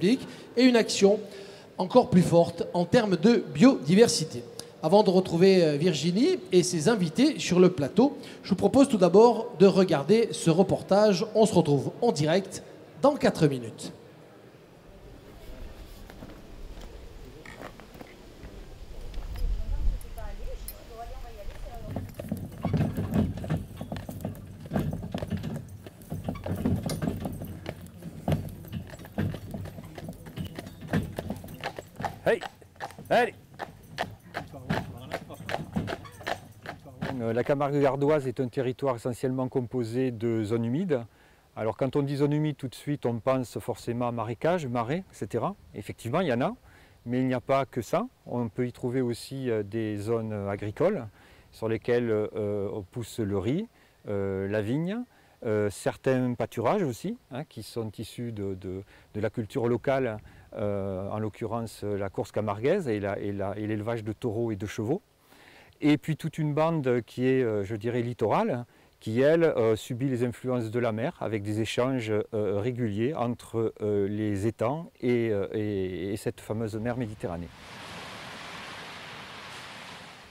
public et une action encore plus forte en termes de biodiversité. Avant de retrouver Virginie et ses invités sur le plateau, je vous propose tout d'abord de regarder ce reportage. On se retrouve en direct dans 4 minutes. Hey, allez. La Camargue gardoise est un territoire essentiellement composé de zones humides. Alors quand on dit zone humide, tout de suite on pense forcément à marécages, marais, etc. Effectivement, il y en a, mais il n'y a pas que ça. On peut y trouver aussi des zones agricoles sur lesquelles on pousse le riz, la vigne, certains pâturages aussi, hein, qui sont issus de la culture locale, en l'occurrence la course camarguaise et l'élevage de taureaux et de chevaux. Et puis toute une bande qui est, je dirais, littorale, qui, elle, subit les influences de la mer avec des échanges réguliers entre les étangs et cette fameuse mer Méditerranée.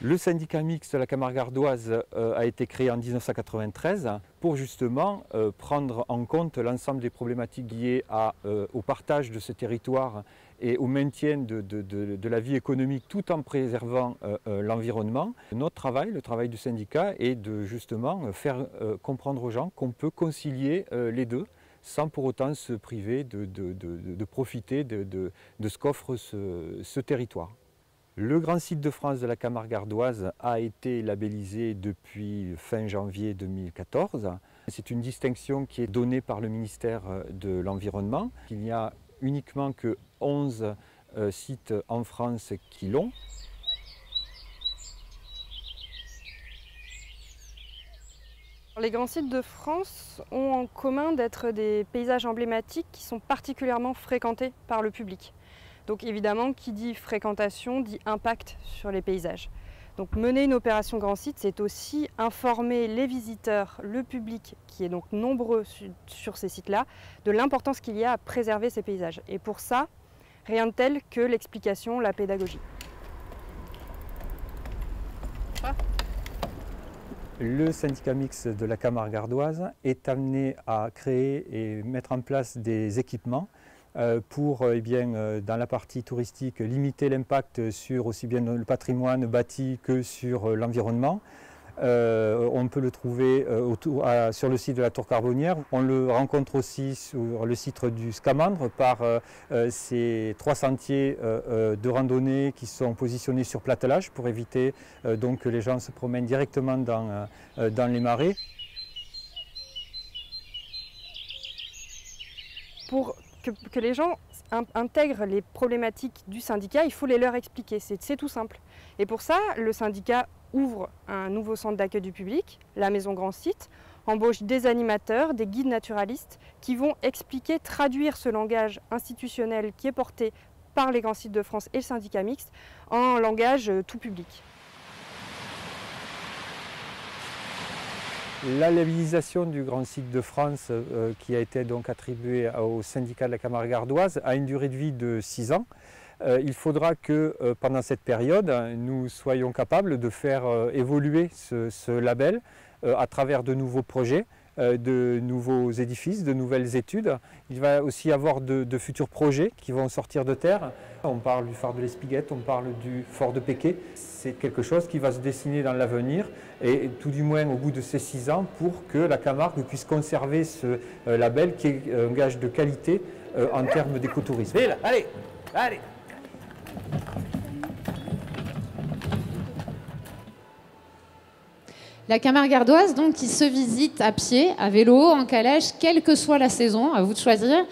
Le syndicat mixte de la Camargue gardoise a été créé en 1993 pour justement prendre en compte l'ensemble des problématiques liées au partage de ce territoire et au maintien de la vie économique tout en préservant l'environnement. Notre travail, le travail du syndicat, est de justement faire comprendre aux gens qu'on peut concilier les deux sans pour autant se priver de profiter de ce qu'offre ce territoire. Le grand site de France de la Camargue gardoise a été labellisé depuis fin janvier 2014. C'est une distinction qui est donnée par le ministère de l'Environnement. Il n'y a uniquement que 11 sites en France qui l'ont. Les grands sites de France ont en commun d'être des paysages emblématiques qui sont particulièrement fréquentés par le public. Donc évidemment, qui dit fréquentation dit impact sur les paysages. Donc mener une opération grand site, c'est aussi informer les visiteurs, le public qui est donc nombreux sur ces sites-là, de l'importance qu'il y a à préserver ces paysages. Et pour ça, rien de tel que l'explication, la pédagogie. Le syndicat mixte de la Camargue gardoise est amené à créer et mettre en place des équipements pour, dans la partie touristique, limiter l'impact sur aussi bien le patrimoine bâti que sur l'environnement. On peut le trouver sur le site de la Tour Carbonnière. On le rencontre aussi sur le site du Scamandre par ces 3 sentiers de randonnée qui sont positionnés sur platelage pour éviter donc que les gens se promènent directement dans les marais. Pour que les gens intègrent les problématiques du syndicat, il faut les leur expliquer, c'est tout simple. Et pour ça, le syndicat ouvre un nouveau centre d'accueil du public, la Maison Grand Site, embauche des animateurs, des guides naturalistes qui vont expliquer, traduire ce langage institutionnel qui est porté par les grands sites de France et le syndicat mixte en langage tout public. La labellisation du grand site de France qui a été donc attribuée au syndicat de la Camargue gardoise a une durée de vie de 6 ans. Il faudra que pendant cette période, nous soyons capables de faire évoluer ce label à travers de nouveaux projets, de nouveaux édifices, de nouvelles études. Il va aussi y avoir de futurs projets qui vont sortir de terre. On parle du phare de l'Espiguette, on parle du fort de Péquet. C'est quelque chose qui va se dessiner dans l'avenir et tout du moins au bout de ces 6 ans pour que la Camargue puisse conserver ce label qui est un gage de qualité en termes d'écotourisme. Allez, allez. La Camargue gardoise, donc, qui se visite à pied, à vélo, en calèche, quelle que soit la saison, à vous de choisir.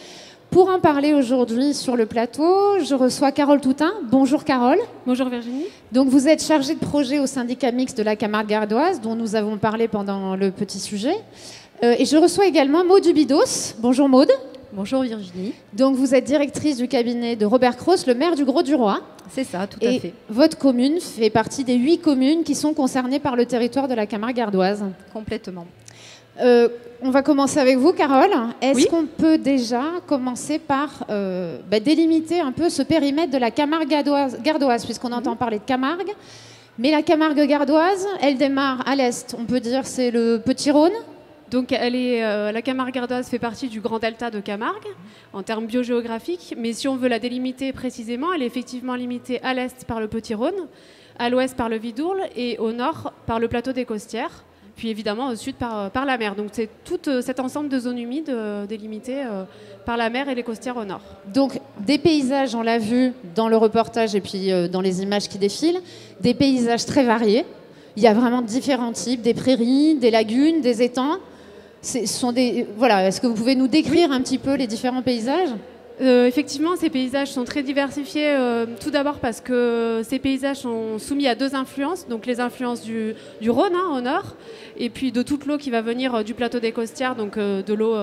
Pour en parler aujourd'hui sur le plateau, je reçois Carole Toutain. Bonjour Carole. Bonjour Virginie. Donc vous êtes chargée de projet au syndicat mixte de la Camargue gardoise, dont nous avons parlé pendant le petit sujet. Et je reçois également Maud Dubidos. Bonjour Maud. Bonjour Virginie. Donc vous êtes directrice du cabinet de Robert Cross, le maire du Grau-du-Roi. C'est ça, tout à fait. Votre commune fait partie des 8 communes qui sont concernées par le territoire de la Camargue gardoise. Complètement. On va commencer avec vous, Carole. Est-ce Oui. qu'on peut déjà commencer par délimiter un peu ce périmètre de la Camargue gardoise, puisqu'on entend parler de Camargue. Mais la Camargue gardoise, elle démarre à l'est. On peut dire c'est le Petit Rhône. Donc la Camargue gardoise fait partie du Grand Delta de Camargue en termes biogéographiques, mais si on veut la délimiter précisément, elle est effectivement limitée à l'est par le Petit Rhône, à l'ouest par le Vidourle et au nord par le plateau des Costières, puis évidemment au sud par la mer. Donc c'est tout cet ensemble de zones humides délimitées par la mer et les costières au nord. Donc des paysages, on l'a vu dans le reportage et puis dans les images qui défilent, des paysages très variés. Il y a vraiment différents types, des prairies, des lagunes, des étangs. Voilà, est-ce que vous pouvez nous décrire un petit peu les différents paysages ? Effectivement, ces paysages sont très diversifiés, tout d'abord parce que ces paysages sont soumis à deux influences, donc les influences du Rhône au nord, et puis de toute l'eau qui va venir du plateau des Costières, donc de l'eau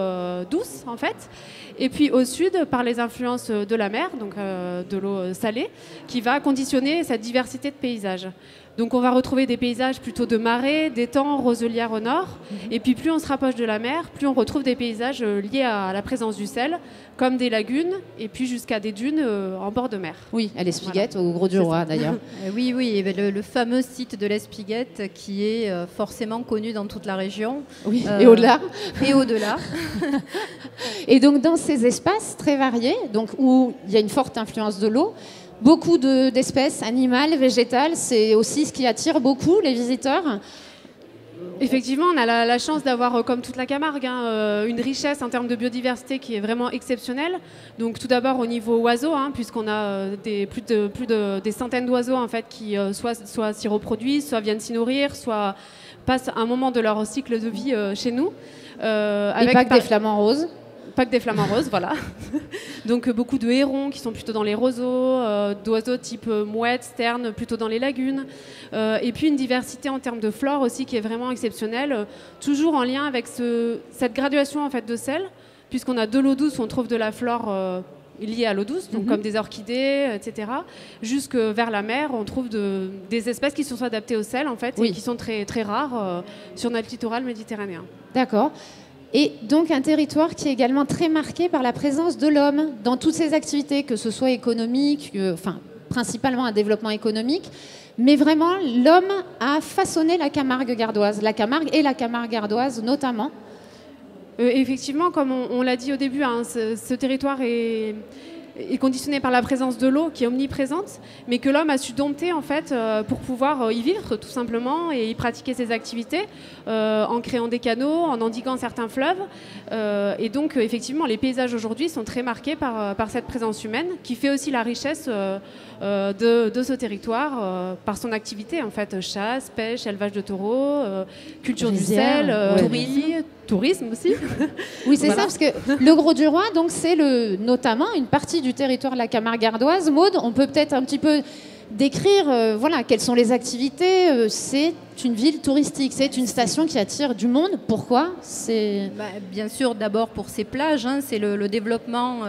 douce en fait, et puis au sud par les influences de la mer, donc de l'eau salée, qui va conditionner cette diversité de paysages. Donc on va retrouver des paysages plutôt de marais, d'étangs, roselières au nord. Et puis plus on se rapproche de la mer, plus on retrouve des paysages liés à la présence du sel, comme des lagunes, et puis jusqu'à des dunes en bord de mer. Oui, à l'Espiguette, au Grau-du-Roi d'ailleurs. Oui, oui, le fameux site de l'Espiguette qui est forcément connu dans toute la région. Oui, et au-delà. Et au-delà. Et donc dans ces espaces très variés, donc où il y a une forte influence de l'eau, beaucoup d'espèces animales, végétales, c'est aussi ce qui attire beaucoup les visiteurs. Effectivement, on a la chance d'avoir, comme toute la Camargue, une richesse en termes de biodiversité qui est vraiment exceptionnelle. Donc tout d'abord au niveau oiseaux, puisqu'on a des centaines d'oiseaux en fait, qui soit s'y reproduisent, soit viennent s'y nourrir, soit passent un moment de leur cycle de vie chez nous. Et pas que des flamants roses. Pas que des flamants roses, voilà. Donc beaucoup de hérons qui sont plutôt dans les roseaux, d'oiseaux type mouettes, sternes, plutôt dans les lagunes. Et puis une diversité en termes de flore aussi qui est vraiment exceptionnelle, toujours en lien avec cette graduation en fait, de sel, puisqu'on a de l'eau douce où on trouve de la flore liée à l'eau douce, donc comme des orchidées, etc. Jusque vers la mer, on trouve des espèces qui sont adaptées au sel en fait, et qui sont très, très rares sur notre littoral méditerranéen. D'accord. Et donc un territoire qui est également très marqué par la présence de l'homme dans toutes ses activités, que ce soit économique, principalement un développement économique, mais vraiment l'homme a façonné la Camargue gardoise, la Camargue et la Camargue gardoise notamment. Effectivement, comme on l'a dit au début, ce territoire est conditionné par la présence de l'eau qui est omniprésente, mais que l'homme a su dompter en fait pour pouvoir y vivre tout simplement et y pratiquer ses activités en créant des canaux, en endiguant certains fleuves. Et donc effectivement, les paysages aujourd'hui sont très marqués par cette présence humaine qui fait aussi la richesse de ce territoire par son activité en fait, chasse, pêche, élevage de taureaux, culture du sel, tourisme aussi. Oui, c'est ça, parce que le Grau-du-Roi, donc c'est notamment une partie du territoire de la Camargue gardoise. Maude, on peut peut-être un petit peu décrire quelles sont les activités. C'est une ville touristique, c'est une station qui attire du monde. Pourquoi ? Bien sûr, d'abord pour ses plages, c'est le développement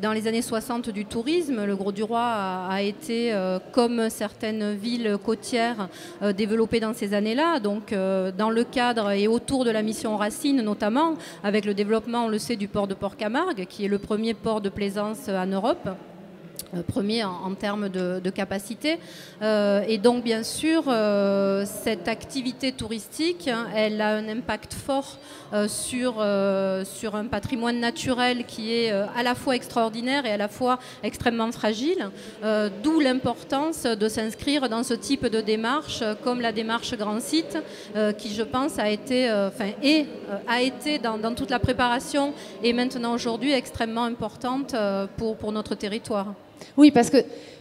dans les années 60 du tourisme. Le Grau-du-Roi a été, comme certaines villes côtières, développé dans ces années-là. Donc dans le cadre et autour de la mission Racine notamment, avec le développement, on le sait, du port de Port-Camargue, qui est le premier port de plaisance en Europe. Premier en termes de capacité. Et donc, bien sûr, cette activité touristique, elle a un impact fort sur un patrimoine naturel qui est à la fois extraordinaire et à la fois extrêmement fragile. D'où l'importance de s'inscrire dans ce type de démarche, comme la démarche Grand Site, qui, je pense, a été dans toute la préparation et maintenant aujourd'hui extrêmement importante pour notre territoire. Oui, parce que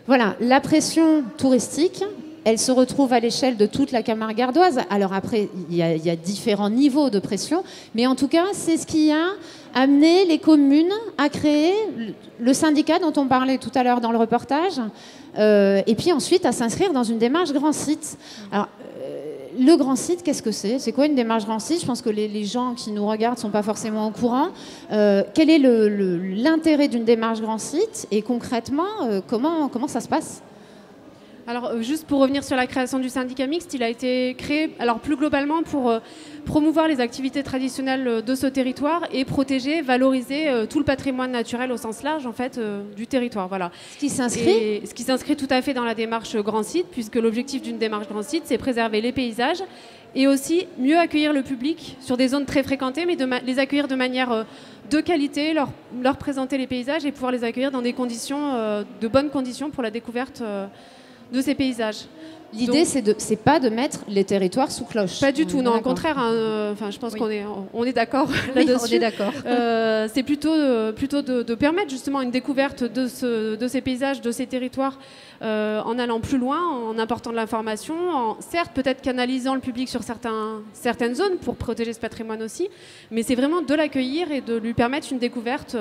la pression touristique, elle se retrouve à l'échelle de toute la Camargue gardoise. Alors après, il y a différents niveaux de pression, mais en tout cas, c'est ce qui a amené les communes à créer le syndicat dont on parlait tout à l'heure dans le reportage, et puis ensuite à s'inscrire dans une démarche Grand Site. Alors, le Grand Site, qu'est-ce que c'est ? C'est quoi une démarche Grand Site ? Je pense que les gens qui nous regardent ne sont pas forcément au courant. Quel est l'intérêt d'une démarche Grand Site ? Et concrètement, comment ça se passe ? Alors, juste pour revenir sur la création du syndicat mixte, il a été créé, alors plus globalement, pour promouvoir les activités traditionnelles de ce territoire et protéger, valoriser tout le patrimoine naturel au sens large, en fait, du territoire. Voilà. Ce qui s'inscrit Ce qui s'inscrit tout à fait dans la démarche Grand Site, puisque l'objectif d'une démarche Grand Site, c'est préserver les paysages et aussi mieux accueillir le public sur des zones très fréquentées, mais les accueillir de manière de qualité, leur présenter les paysages et pouvoir les accueillir dans des conditions, de bonnes conditions pour la découverte de ces paysages. L'idée, c'est pas de mettre les territoires sous cloche. Pas du tout, non. Au contraire, je pense qu'on est d'accord là-dessus. On est d'accord. C'est plutôt de permettre justement une découverte de ces paysages, de ces territoires, en allant plus loin, en apportant de l'information, certes peut-être canalisant le public sur certaines zones pour protéger ce patrimoine aussi, mais c'est vraiment de l'accueillir et de lui permettre une découverte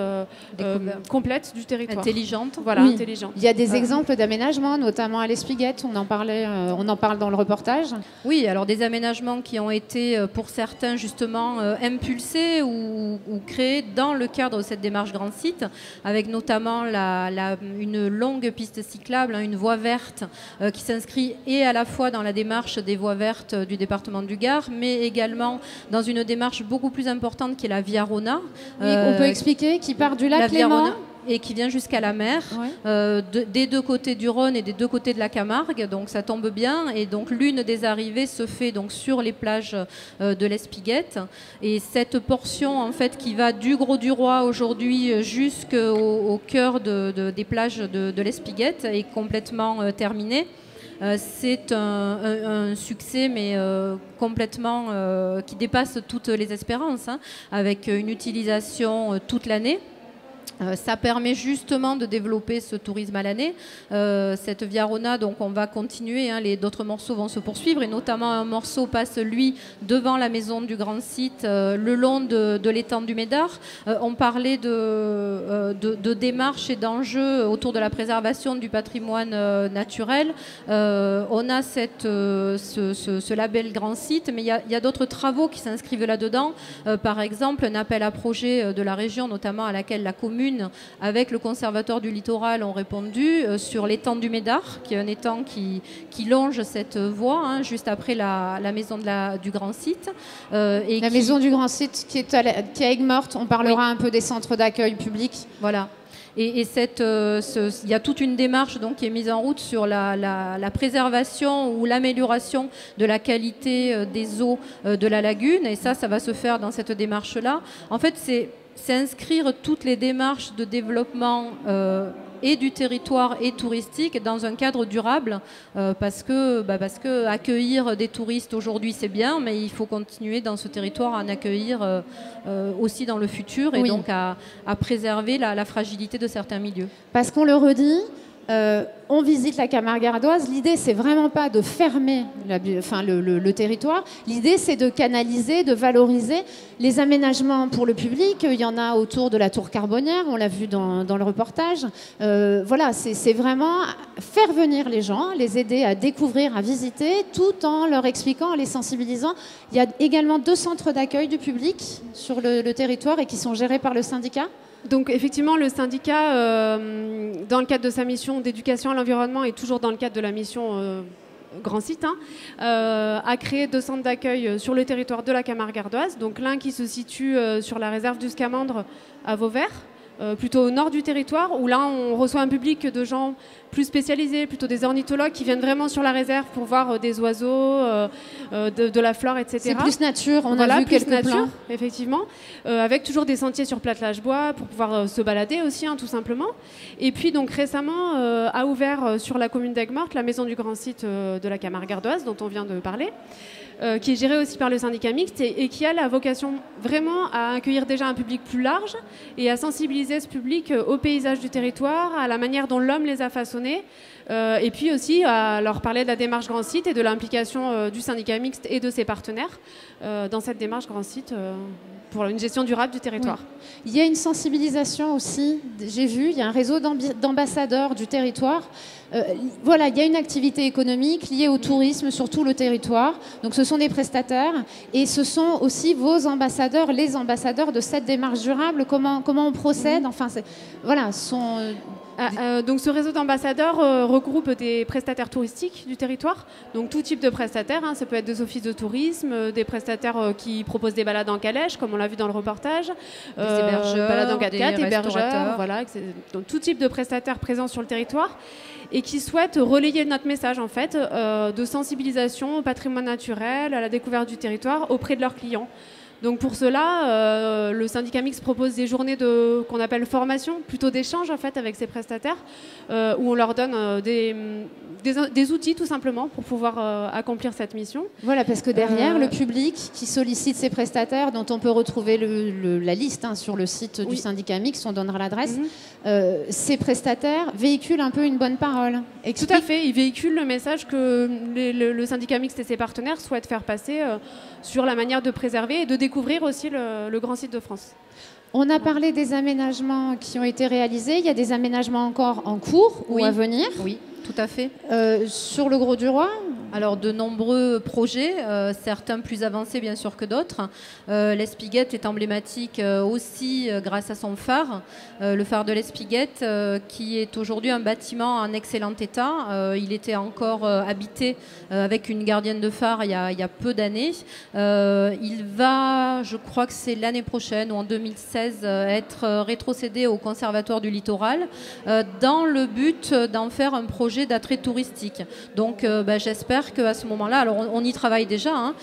complète du territoire. Intelligente. Voilà, Oui. intelligente. Il y a des exemples d'aménagement, notamment à l'Espiguette, on en parle dans le reportage. Oui, alors des aménagements qui ont été pour certains justement impulsés ou créés dans le cadre de cette démarche Grand Site, avec notamment une longue piste cyclable, une voie verte qui s'inscrit et à la fois dans la démarche des voies vertes du département du Gard, mais également dans une démarche beaucoup plus importante qui est la Via Rona. Oui, on peut expliquer, qui part du lac La Via Léman. Rona, et qui vient jusqu'à la mer, des deux côtés du Rhône et des deux côtés de la Camargue, donc ça tombe bien, et donc l'une des arrivées se fait donc sur les plages de l'Espiguette, et cette portion en fait qui va du Grau-du-Roi aujourd'hui jusqu'au cœur des plages de l'Espiguette est complètement terminée. C'est un succès, mais complètement qui dépasse toutes les espérances, hein, avec une utilisation toute l'année. Ça permet justement de développer ce tourisme à l'année. Cette Via Rona, donc on va continuer, hein, d'autres morceaux vont se poursuivre, et notamment un morceau passe, lui, devant la maison du Grand Site, le long de l'étang du Médard. On parlait de démarches et d'enjeux autour de la préservation du patrimoine naturel. On a ce label Grand Site, mais il y a d'autres travaux qui s'inscrivent là-dedans. Par exemple, un appel à projet de la région, notamment à laquelle la commune avec le conservateur du littoral ont répondu sur l'étang du Médard, qui est un étang qui longe cette voie, hein, juste après la maison du Grand Site. Maison du Grand Site qui est à Aigues-Mortes. On parlera un peu des centres d'accueil public. Voilà. Et il y a toute une démarche donc, qui est mise en route sur la préservation ou l'amélioration de la qualité des eaux de la lagune. Et ça va se faire dans cette démarche-là. En fait, c'est inscrire toutes les démarches de développement et du territoire et touristique dans un cadre durable, parce que accueillir des touristes aujourd'hui c'est bien, mais il faut continuer dans ce territoire à en accueillir aussi dans le futur, et donc à préserver la fragilité de certains milieux. Parce qu'on le redit, on visite la Camargue gardoise. L'idée, c'est vraiment pas de fermer le territoire. L'idée, c'est de canaliser, de valoriser les aménagements pour le public. Il y en a autour de la tour Carbonnière, on l'a vu dans le reportage. Voilà, c'est vraiment faire venir les gens, les aider à découvrir, à visiter, tout en leur expliquant, en les sensibilisant. Il y a également 2 centres d'accueil du public sur le territoire et qui sont gérés par le syndicat. Donc effectivement, le syndicat, dans le cadre de sa mission d'éducation à l'environnement et toujours dans le cadre de la mission Grand Site, a créé 2 centres d'accueil sur le territoire de la Camargue gardoise. Donc l'un qui se situe sur la réserve du Scamandre à Vauvert, plutôt au nord du territoire, où là on reçoit un public de gens plus spécialisés, plutôt des ornithologues qui viennent vraiment sur la réserve pour voir des oiseaux, de la flore, etc. C'est plus nature, on a vu quelques plans. Effectivement, avec toujours des sentiers sur platelage bois pour pouvoir se balader aussi, hein, tout simplement. Et puis donc récemment a ouvert sur la commune d'Aigues-Mortes la maison du Grand Site de la Camargue gardoise, dont on vient de parler. Qui est gérée aussi par le syndicat mixte et qui a la vocation vraiment à accueillir déjà un public plus large et à sensibiliser ce public au paysage du territoire, à la manière dont l'homme les a façonnés, et puis aussi à leur parler de la démarche Grand Site et de l'implication du syndicat mixte et de ses partenaires dans cette démarche Grand Site pour une gestion durable du territoire. Oui. Il y a une sensibilisation aussi, j'ai vu, il y a un réseau d'ambassadeurs du territoire. Voilà, il y a une activité économique liée au tourisme sur tout le territoire. Donc ce sont des prestataires et ce sont aussi vos ambassadeurs, les ambassadeurs de cette démarche durable. Comment on procède, enfin, voilà, Donc ce réseau d'ambassadeurs regroupe des prestataires touristiques du territoire, donc tout type de prestataires, hein. Ça peut être des offices de tourisme, des prestataires qui proposent des balades en calèche, comme on l'a vu dans le reportage, des hébergeurs, balades en 4x4, des hébergeurs, voilà, donc tout type de prestataires présents sur le territoire et qui souhaitent relayer notre message en fait de sensibilisation au patrimoine naturel, à la découverte du territoire auprès de leurs clients. Donc pour cela, le syndicat mixte propose des journées qu'on appelle formation, plutôt d'échange en fait avec ces prestataires, où on leur donne des outils tout simplement pour pouvoir accomplir cette mission. Voilà, parce que derrière, le public qui sollicite ces prestataires, dont on peut retrouver la liste hein, sur le site du syndicat mixte, on donnera l'adresse, ces prestataires véhiculent un peu une bonne parole. Tout à fait, ils véhiculent le message que le syndicat mixte et ses partenaires souhaitent faire passer sur la manière de préserver et de découvrir aussi le grand site de France. On a parlé des aménagements qui ont été réalisés. Il y a des aménagements encore en cours ou à venir. Oui, tout à fait. Sur le Grau-du-Roi, alors de nombreux projets, certains plus avancés bien sûr que d'autres. L'Espiguette est emblématique aussi grâce à son phare, le phare de l'Espiguette qui est aujourd'hui un bâtiment en excellent état. Il était encore habité avec une gardienne de phare il y a peu d'années. Il va, je crois que c'est l'année prochaine ou en 2016, être rétrocédé au Conservatoire du Littoral dans le but d'en faire un projet d'attrait touristique. Donc j'espère qu'à ce moment-là, alors on y travaille déjà, hein,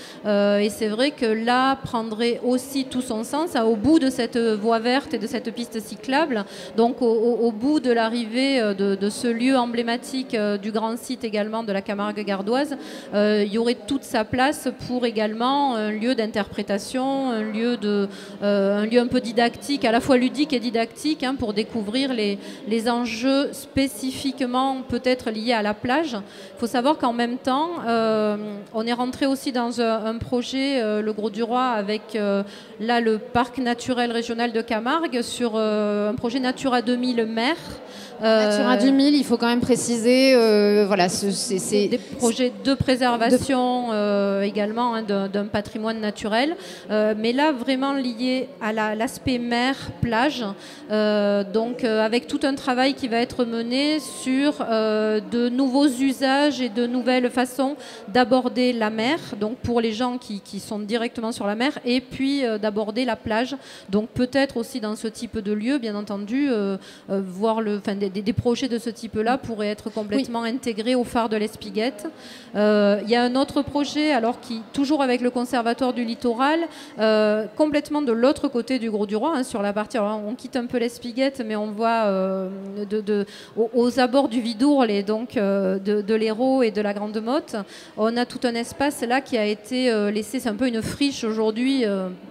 et c'est vrai que là prendrait aussi tout son sens au bout de cette voie verte et de cette piste cyclable, donc au bout de l'arrivée de ce lieu emblématique du grand site également de la Camargue gardoise, il y aurait toute sa place pour également un lieu d'interprétation, un lieu un peu didactique, à la fois ludique et didactique, hein, pour découvrir les enjeux spécifiquement peut-être liés à la plage. Il faut savoir qu'en même temps, on est rentré aussi dans un projet, le Grau-du-Roi, avec là le parc naturel régional de Camargue, sur un projet Natura 2000 mer. Natura 2000, il faut quand même préciser, voilà, c'est des projets de préservation également, hein, d'un patrimoine naturel, mais là vraiment lié à l'aspect mer, plage, donc avec tout un travail qui va être mené sur de nouveaux usages et de nouvelles façons d'aborder la mer, donc pour les gens qui sont directement sur la mer, et puis d'aborder la plage, donc peut-être aussi dans ce type de lieu, bien entendu, voir des projets de ce type-là pourraient être complètement intégrés au phare de l'Espiguette. Il y a un autre projet, alors toujours avec le Conservatoire du Littoral, complètement de l'autre côté du Grau-du-Roi, hein, sur la partie, alors on quitte un peu l'Espiguette, mais on voit aux abords du Vidourle et donc de l'Hérault et de la Grande Motte, on a tout un espace là qui a été laissé, c'est un peu une friche aujourd'hui,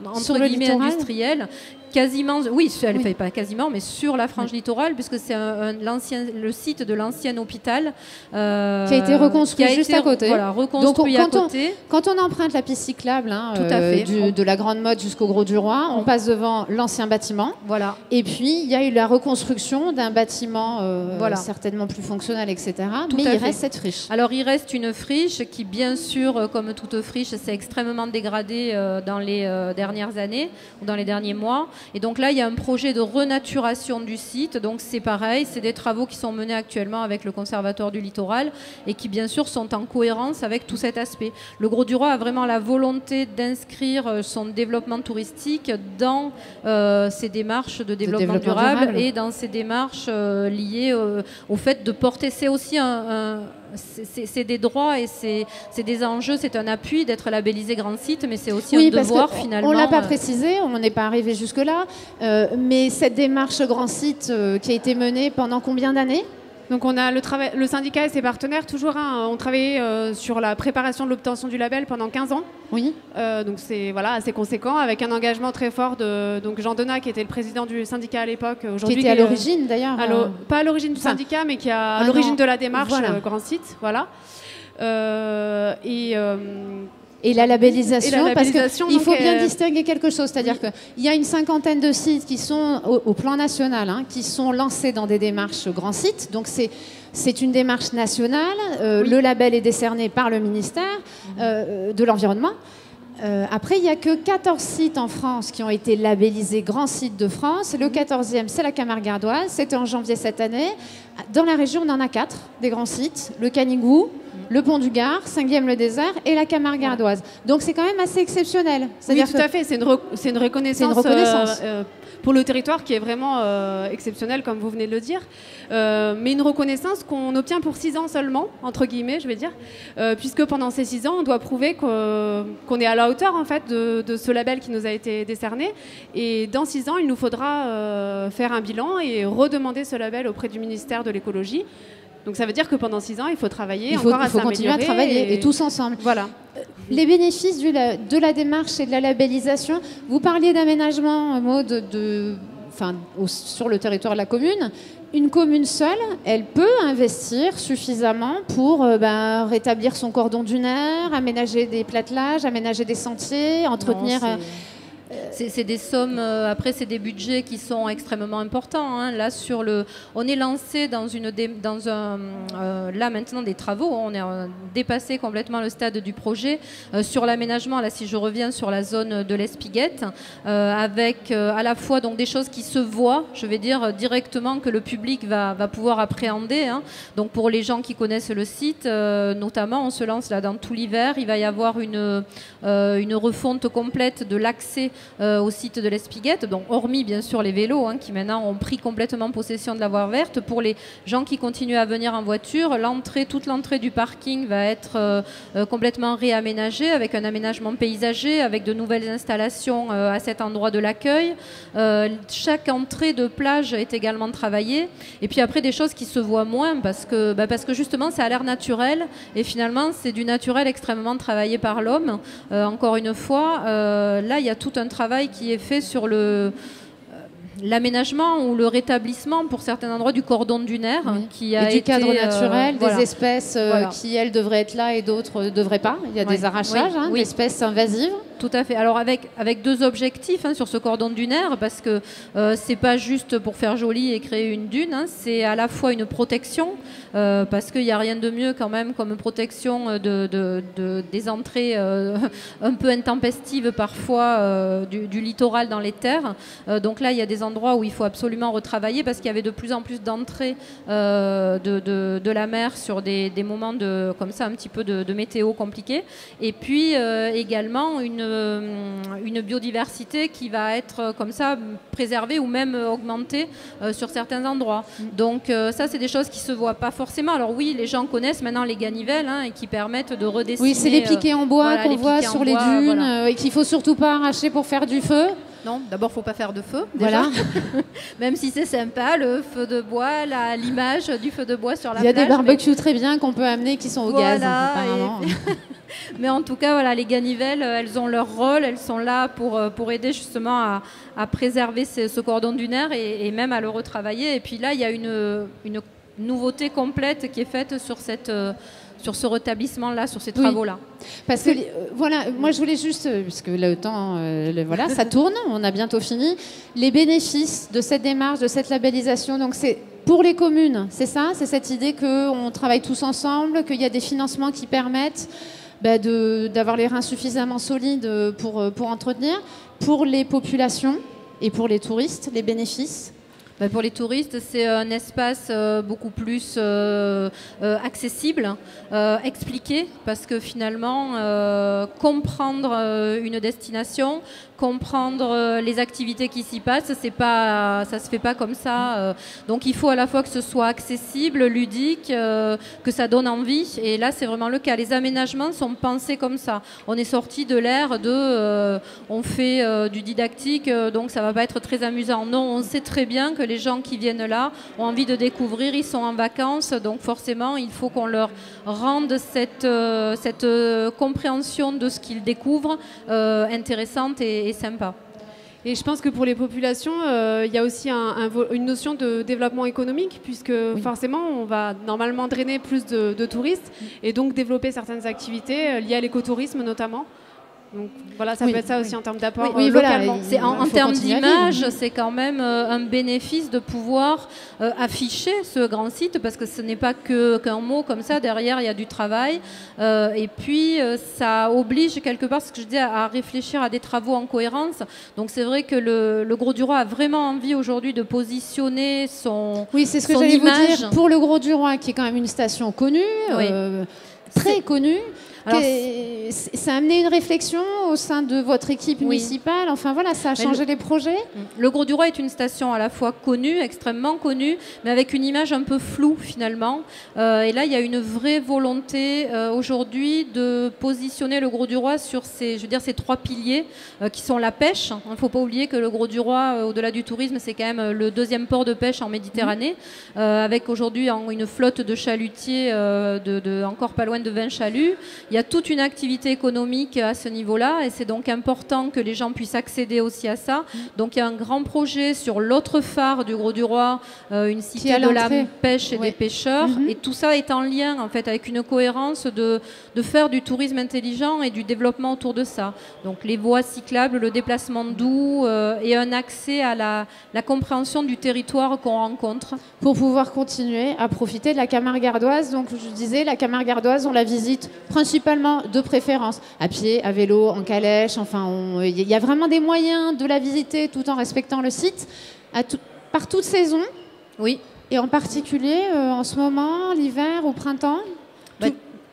entre guillemets industrielle, quasiment, oui, elle ne fait pas quasiment, mais sur la frange littorale, puisque c'est le site de l'ancien hôpital qui a été reconstruit juste à côté. Voilà, reconstruit à côté. Quand on emprunte la piste cyclable de la Grande Motte jusqu'au Grau-du-Roi, on passe devant l'ancien bâtiment. Voilà. Et puis, il y a eu la reconstruction d'un bâtiment certainement plus fonctionnel, etc. Mais il reste cette friche. Alors, il reste une friche qui, bien sûr, comme toute friche, s'est extrêmement dégradée dans les dernières années ou dans les derniers mois. Et donc là, il y a un projet de renaturation du site. Donc c'est pareil, c'est des travaux qui sont menés actuellement avec le Conservatoire du Littoral et qui, bien sûr, sont en cohérence avec tout cet aspect. Le Grau-du-Roi a vraiment la volonté d'inscrire son développement touristique dans ses démarches de développement durable et dans ses démarches liées au fait de porter. C'est aussi c'est des droits et c'est des enjeux, c'est un appui d'être labellisé grand site, mais c'est aussi un devoir finalement. On ne l'a pas précisé, on n'est pas arrivé jusque-là, mais cette démarche grand site qui a été menée pendant combien d'années ? Donc on a le syndicat et ses partenaires toujours ont travaillé sur la préparation de l'obtention du label pendant 15 ans. Oui. Donc c'est assez conséquent, avec un engagement très fort de Jean Denat, qui était le président du syndicat à l'époque. Qui était à l'origine d'ailleurs. Pas à l'origine du syndicat, mais qui est à l'origine de la démarche Grand Site. Voilà. Et la labellisation, parce qu'il faut bien distinguer quelque chose, c'est-à-dire qu'il y a une cinquantaine de sites qui sont au plan national, hein, qui sont lancés dans des démarches grands sites. Donc c'est une démarche nationale. Le label est décerné par le ministère de l'Environnement. Après, il n'y a que 14 sites en France qui ont été labellisés Grands Sites de France. Le 14e, c'est la Camargue gardoise. C'était en janvier cette année. Dans la région, on en a 4 des grands sites. Le Canigou, le Pont du Gard, Saint-Guilhem-le-Désert et la Camargue gardoise. Donc c'est quand même assez exceptionnel. Oui, tout à fait. C'est une reconnaissance, pour le territoire qui est vraiment exceptionnelle, comme vous venez de le dire. Mais une reconnaissance qu'on obtient pour 6 ans seulement, entre guillemets, je vais dire, puisque pendant ces 6 ans, on doit prouver qu'on est à la hauteur en fait, de ce label qui nous a été décerné. Et dans 6 ans, il nous faudra faire un bilan et redemander ce label auprès du ministère de l'écologie. Donc ça veut dire que pendant 6 ans, il faut travailler encore à s'améliorer. Il faut continuer à travailler et tous ensemble. Voilà. Les bénéfices de la démarche et de la labellisation, vous parliez d'aménagement, Maud, sur le territoire de la commune. Une commune seule, elle peut investir suffisamment pour rétablir son cordon dunaire, aménager des platelages, aménager des sentiers, entretenir... C'est des sommes, après c'est des budgets qui sont extrêmement importants. Hein. Là, on est lancé là maintenant des travaux, on est dépassé complètement le stade du projet sur l'aménagement. Là, si je reviens sur la zone de l'Espiguette, avec à la fois donc des choses qui se voient, je vais dire directement que le public va pouvoir appréhender. Hein. Donc pour les gens qui connaissent le site, notamment, on se lance là dans tout l'hiver. Il va y avoir une refonte complète de l'accès au site de l'Espiguette, donc hormis bien sûr les vélos qui maintenant ont pris complètement possession de la voie verte. Pour les gens qui continuent à venir en voiture, toute l'entrée du parking va être complètement réaménagée avec un aménagement paysager, avec de nouvelles installations à cet endroit de l'accueil. Chaque entrée de plage est également travaillée. Et puis après des choses qui se voient moins parce que justement ça a l'air naturel et finalement c'est du naturel extrêmement travaillé par l'homme. Encore une fois, là il y a tout un travail qui est fait sur l'aménagement ou le rétablissement pour certains endroits du cordon dunaire qui a du cadre naturel, voilà. des espèces qui elles devraient être là et d'autres ne devraient pas. Il y a des arrachages d'espèces invasives. Tout à fait. Alors avec 2 objectifs sur ce cordon dunaire, parce que c'est pas juste pour faire joli et créer une dune, c'est à la fois une protection, parce qu'il n'y a rien de mieux quand même comme protection des entrées un peu intempestives parfois du littoral dans les terres. Donc là, il y a des endroits où il faut absolument retravailler parce qu'il y avait de plus en plus d'entrées de la mer sur des moments comme ça un petit peu de météo compliqué. Et puis également une biodiversité qui va être comme ça préservée ou même augmentée sur certains endroits. Donc ça, c'est des choses qui se voient pas forcément. Alors oui, les gens connaissent maintenant les ganivelles et qui permettent de redessiner. Oui, c'est les piquets en bois qu'on voit sur les dunes et qu'il faut surtout pas arracher pour faire du feu. Non, d'abord, il ne faut pas faire de feu, déjà. Voilà. Même si c'est sympa, le feu de bois, l'image du feu de bois sur la plage. Il y a des barbecues très bien qu'on peut amener qui sont au gaz, apparemment. Mais en tout cas, voilà, les ganivelles, elles ont leur rôle, elles sont là pour aider justement à préserver ce cordon dunaire et même à le retravailler. Et puis là, il y a une nouveauté complète qui est faite sur ce rétablissement-là, sur ces travaux-là. Parce que, moi je voulais juste, puisque le temps, ça tourne, on a bientôt fini, les bénéfices de cette démarche, de cette labellisation, donc c'est pour les communes, c'est ça? C'est cette idée qu'on travaille tous ensemble, qu'il y a des financements qui permettent d'avoir les reins suffisamment solides pour entretenir. Pour les populations et pour les touristes, les bénéfices? Pour les touristes, c'est un espace beaucoup plus accessible, expliqué, parce que finalement, comprendre une destination, comprendre les activités qui s'y passent, ça se fait pas comme ça. Donc il faut à la fois que ce soit accessible, ludique, que ça donne envie. Et là, c'est vraiment le cas. Les aménagements sont pensés comme ça. On est sorti de l'ère on fait du didactique, donc ça va pas être très amusant. Non, on sait très bien que les gens qui viennent là ont envie de découvrir, ils sont en vacances, donc forcément il faut qu'on leur rende cette compréhension de ce qu'ils découvrent intéressante et sympa. Et je pense que pour les populations, il y a aussi une notion de développement économique, puisque forcément, on va normalement drainer plus de touristes et donc développer certaines activités liées à l'écotourisme notamment. Donc voilà, ça Oui, peut être ça oui. aussi en termes d'apport Oui, voilà, localement. C'est en faut termes continuer à d'image, vivre. c'est quand même un bénéfice de pouvoir afficher ce grand site parce que ce n'est pas qu'un mot comme ça. Derrière, il y a du travail. Et puis, ça oblige quelque part, ce que je dis, à réfléchir à des travaux en cohérence. Donc, c'est vrai que le Grau-du-Roi a vraiment envie aujourd'hui de positionner son Oui, c'est ce que son j'allais vous image. dire. Pour le Grau-du-Roi, qui est quand même une station connue, Oui. très connue, Alors, ça a amené une réflexion au sein de votre équipe Oui. municipale. Enfin voilà, ça a Mais changé les projets. Le Grau-du-Roi est une station à la fois connue, extrêmement connue, mais avec une image un peu floue finalement. Et là, il y a une vraie volonté aujourd'hui de positionner le Grau-du-Roi sur ces 3 piliers qui sont la pêche. Il ne faut pas oublier que le Grau-du-Roi, au-delà du tourisme, c'est quand même le 2e port de pêche en Méditerranée, avec aujourd'hui une flotte de chalutiers encore pas loin de 20 chaluts. Il y a toute une activité économique à ce niveau-là et c'est donc important que les gens puissent accéder aussi à ça. Donc il y a un grand projet sur l'autre phare du Grau-du-Roi, une cité à de la l'entrée. pêche et Ouais. des pêcheurs. Et tout ça est en lien en fait avec une cohérence de faire du tourisme intelligent et du développement autour de ça. Donc les voies cyclables, le déplacement doux et un accès à la compréhension du territoire qu'on rencontre. Pour pouvoir continuer à profiter de la Camargue gardoise. Donc je disais, la Camargue gardoise, on la visite principalement de préférence à pied, à vélo, en calèche. Enfin, il y a vraiment des moyens de la visiter tout en respectant le site par toute saison. Oui. Et en particulier en ce moment, l'hiver, au printemps.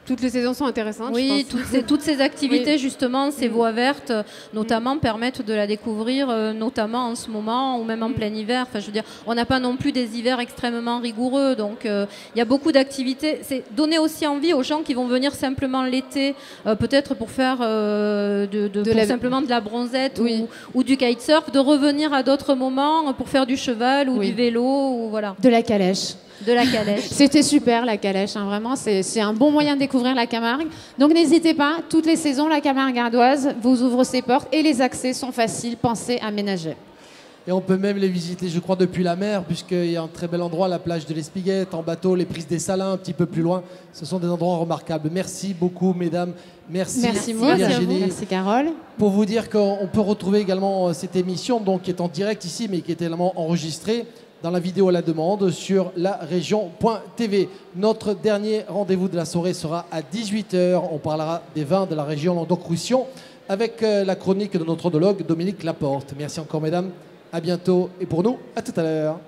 Toutes les saisons sont intéressantes. Oui, je pense. toutes ces activités, Oui. justement, ces voies vertes, notamment, permettent de la découvrir, notamment en ce moment ou même en plein hiver. Enfin, je veux dire, on n'a pas non plus des hivers extrêmement rigoureux, donc il y a beaucoup d'activités. C'est donner aussi envie aux gens qui vont venir simplement l'été, peut-être pour faire simplement de la bronzette ou du kitesurf, de revenir à d'autres moments pour faire du cheval ou du vélo, ou voilà. De la calèche. De la calèche. C'était super la calèche, hein, vraiment, c'est un bon moyen de découvrir la Camargue. Donc n'hésitez pas, toutes les saisons, la Camargue gardoise vous ouvre ses portes et les accès sont faciles, pensez aménager. Et on peut même les visiter, je crois, depuis la mer, puisqu'il y a un très bel endroit, la plage de l'Espiguette, en bateau, les Prises des Salins, un petit peu plus loin. Ce sont des endroits remarquables. Merci beaucoup, mesdames. Merci Virginie. Merci Carole. Pour vous dire qu'on peut retrouver également cette émission, donc, qui est en direct ici, mais qui est également enregistrée dans la vidéo à la demande sur larégion.tv. Notre dernier rendez-vous de la soirée sera à 18h. On parlera des vins de la région Languedoc-Roussillon avec la chronique de notre onologue Dominique Laporte. Merci encore, mesdames. À bientôt. Et pour nous, à tout à l'heure.